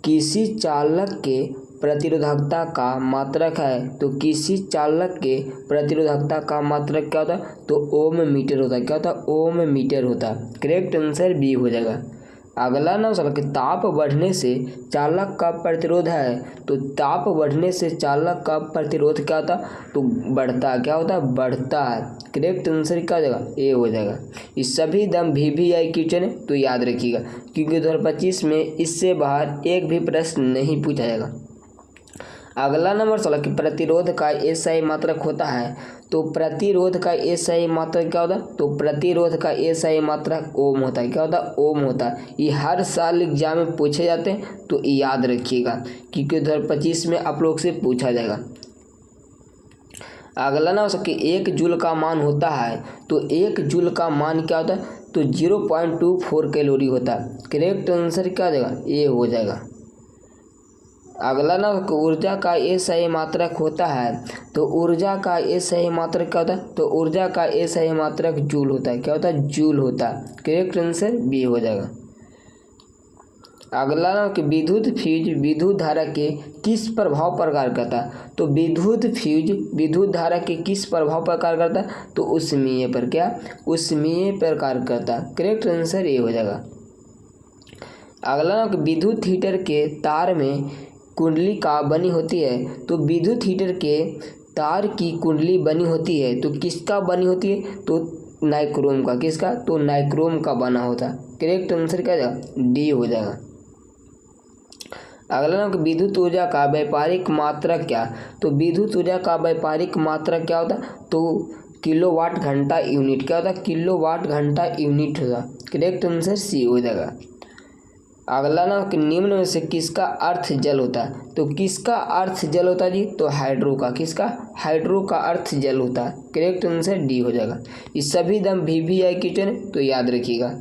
किसी चालक के प्रतिरोधकता का मात्रक है, तो किसी चालक के प्रतिरोधकता का मात्रक क्या होता है, तो ओम मीटर होता है। क्या होता है, ओम मीटर होता है। करेक्ट आंसर बी हो जाएगा। अगला ना सवाल कि ताप बढ़ने से चालक का प्रतिरोध है, तो ताप बढ़ने से चालक का प्रतिरोध क्या होता, तो बढ़ता। क्या होता है, बढ़ता है। करेक्ट आंसर क्या हो जाएगा, ए हो जाएगा। इस सभी दम VVI क्वेश्चन है, तो याद रखिएगा, क्योंकि 2025 में इससे बाहर एक भी प्रश्न नहीं पूछा जाएगा। अगला नंबर 16 कि प्रतिरोध का SI मात्रक होता है, तो प्रतिरोध का SI मात्रक क्या होता है, तो प्रतिरोध का SI मात्रक ओम होता है। क्या होता है, ओम होता है। ये हर साल एग्जाम में पूछे जाते हैं, तो याद रखिएगा, क्योंकि 2025 में आप लोग से पूछा जाएगा। अगला ना हो सके 1 जूल का मान होता है, तो 1 जूल का मान क्या होता है, तो 0.24 कैलोरी होता है। करेक्ट आंसर क्या हो जाएगा, ए हो जाएगा। अगला ना ऊर्जा का SI मात्रक होता है, तो ऊर्जा का SI मात्रक क्या होता है, तो ऊर्जा का SI मात्रक जूल होता है। क्या होता है, जूल होता है। करेक्ट आंसर बी हो जाएगा। अगला ना कि विद्युत फ्यूज विद्युत धारा के किस प्रभाव पर कार्य करता है, तो विद्युत फ्यूज विद्युत धारा के किस प्रभाव पर कार्य करता है, तो उष्मीय पर। क्या, उष्मीय पर कार्य करता है। करेक्ट आंसर ये हो जाएगा। अगला ना कि विद्युत हीटर के तार में कुंडली का बनी होती है, तो विद्युत हीटर के तार की कुंडली बनी होती है, तो किसका बनी होती है, तो नाइक्रोम का। किसका, तो नाइक्रोम का बना होता है। करेक्ट आंसर क्या जाएगा, डी हो जाएगा। अगला नाम विद्युत ऊर्जा का व्यापारिक मात्रक क्या, तो विद्युत ऊर्जा का व्यापारिक मात्रक क्या होता, तो किलोवाट घंटा यूनिट। क्या होता है, किलोवाट घंटा यूनिट होगा। करेक्ट आंसर सी हो जाएगा। अगला ना निम्न में से किसका अर्थ जल होता है, तो किसका अर्थ जल होता है जी, तो हाइड्रो का। किसका, हाइड्रो का अर्थ जल होता है। करेक्ट आंसर डी हो जाएगा। इस सभी दम VVI क्वेश्चन, तो याद रखिएगा।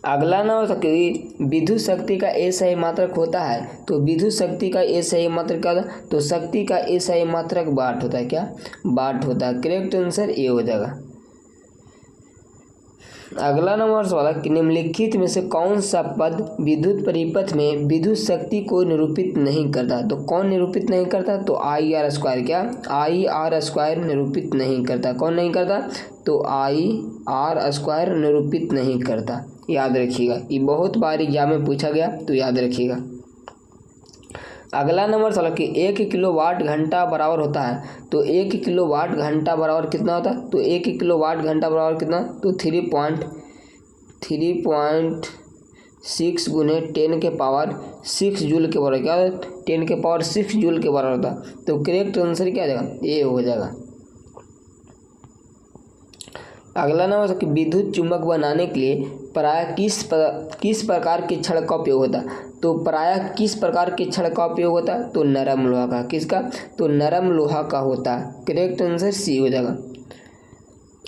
अगला ना विद्युत शक्ति का SI मात्रक होता है, तो विद्युत शक्ति का SI मात्रक क्या होता है, तो शक्ति का SI मात्रक वाट होता है। क्या, वाट होता है। करेक्ट आंसर ए हो जाएगा। अगला नंबर सवाल कि निम्नलिखित में से कौन सा पद विद्युत परिपथ में विद्युत शक्ति को निरूपित नहीं करता, तो कौन निरूपित नहीं करता, तो IR²। क्या, IR² निरूपित नहीं करता। कौन नहीं करता, तो IR² निरूपित नहीं करता। याद रखिएगा, ये बहुत बार एग्जाम में पूछा गया, तो याद रखिएगा। अगला नंबर सवाल कि 1 किलोवाट घंटा बराबर होता है, तो 1 किलोवाट घंटा बराबर कितना होता है, तो 1 किलोवाट घंटा बराबर कितना, तो 3.6 गुने 10 के पावर 6 जूल के बराबर। क्या होता है, 10 के पावर 6 जूल के बराबर होता है। तो करेक्ट आंसर क्या जाएगा, ए हो जाएगा। अगला नंबर कि विद्युत चुंबक बनाने के लिए प्रायः किस प्रकार के छड़ का उपयोग होता है, तो प्रायः किस प्रकार के छड़ का उपयोग होता है, तो नरम लोहा का। किसका, तो नरम लोहा का होता है। करेक्ट आंसर सी हो जाएगा।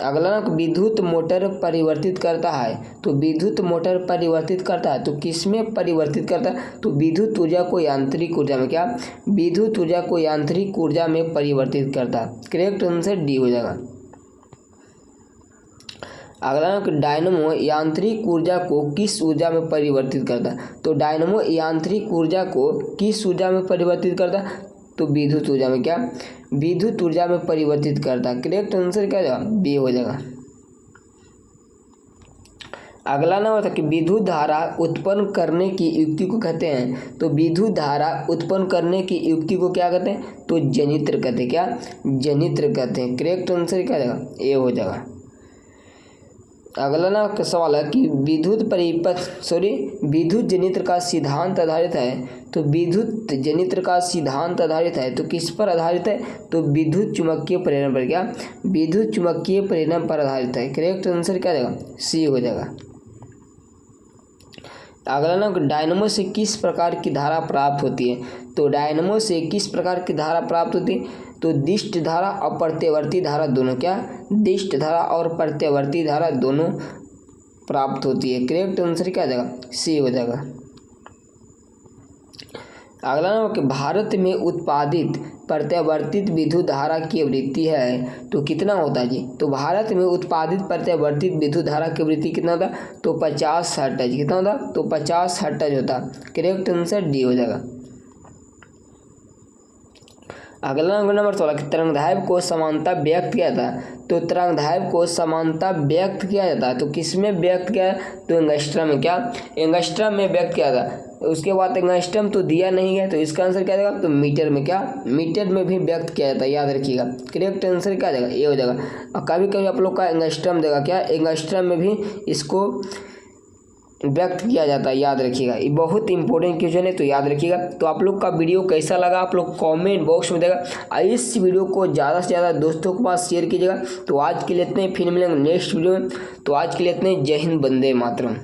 अगला ना विद्युत मोटर परिवर्तित करता है, तो विद्युत मोटर परिवर्तित करता है, तो किस में परिवर्तित करता है, तो विद्युत ऊर्जा को यांत्रिक ऊर्जा में। क्या, विद्युत ऊर्जा को यांत्रिक ऊर्जा में परिवर्तित करता है। करेक्ट आंसर डी हो जाएगा। अगला डायनमो यांत्रिक ऊर्जा को किस ऊर्जा में परिवर्तित करता है, तो डायनमो यांत्रिक ऊर्जा को किस ऊर्जा में परिवर्तित करता है, तो विद्युत ऊर्जा में। क्या, विद्युत ऊर्जा में परिवर्तित करता है। करेक्ट आंसर क्या जाएगा, बी हो जाएगा। अगला नंबर था कि विद्युत धारा उत्पन्न करने की युक्ति को कहते हैं, तो विद्युत धारा उत्पन्न करने की युक्ति को क्या कहते हैं, तो जनित्र कहते हैं। क्या, जनित्र कहते हैं। करेक्ट आंसर क्या जाएगा, ए हो जाएगा। अगला ना सवाल है कि विद्युत जनित्र का सिद्धांत आधारित है, तो विद्युत जनित्र का सिद्धांत आधारित है, तो किस पर आधारित है, तो विद्युत चुम्बकीय प्रेरण पर। क्या, विद्युत चुम्बकीय प्रेरण पर आधारित है। करेक्ट आंसर क्या जाएगा, सी हो जाएगा। अगला ना डायनमो से किस प्रकार की धारा प्राप्त होती है, तो डायनमो से किस प्रकार की धारा प्राप्त होती है, तो दिष्ट धारा और प्रत्यवर्ती धारा दोनों। क्या, दिष्ट धारा और प्रत्यवर्ती धारा दोनों प्राप्त होती है। करेक्ट आंसर क्या आ जाएगा, सी हो जाएगा। अगला नंबर कि भारत में उत्पादित प्रत्यावर्तित विद्युत धारा की आवृत्ति है तो कितना होता है जी। तो भारत में उत्पादित प्रत्यावर्तित विद्युत धारा की आवृत्ति कितना होता, तो 50 हर्ट्ज। कितना होता, तो 50 हर्ट्ज होता। करेक्ट आंसर डी हो जाएगा। अगला नंबर 16 कि तरंगदैर्घ्य को समानता व्यक्त किया जाता है। तो तरंगदैर्घ्य को समानता व्यक्त किया जाता है तो किसमें व्यक्त किया है, तो एंगस्ट्रम में। क्या, एंगस्ट्रम में व्यक्त किया जाता है। उसके बाद एंगस्ट्रम तो दिया नहीं है तो इसका आंसर क्या जाएगा, तो मीटर में। क्या, मीटर में भी व्यक्त किया जाता है, याद रखिएगा। करेक्ट आंसर क्या जाएगा, ये हो जाएगा। और कभी कभी आप लोग का एंगस्ट्रम देगा, क्या, एंगस्ट्रम में भी इसको व्यक्त किया जाता है, याद रखिएगा। ये बहुत इंपॉर्टेंट क्वेश्चन है तो याद रखिएगा। तो आप लोग का वीडियो कैसा लगा आप लोग कमेंट बॉक्स में देगा। इस वीडियो को ज़्यादा से ज़्यादा दोस्तों के पास शेयर कीजिएगा। तो आज के लिए इतने, फिर मिलेंगे नेक्स्ट वीडियो में। तो आज के लिए इतने, जय हिंद, वंदे मातरम।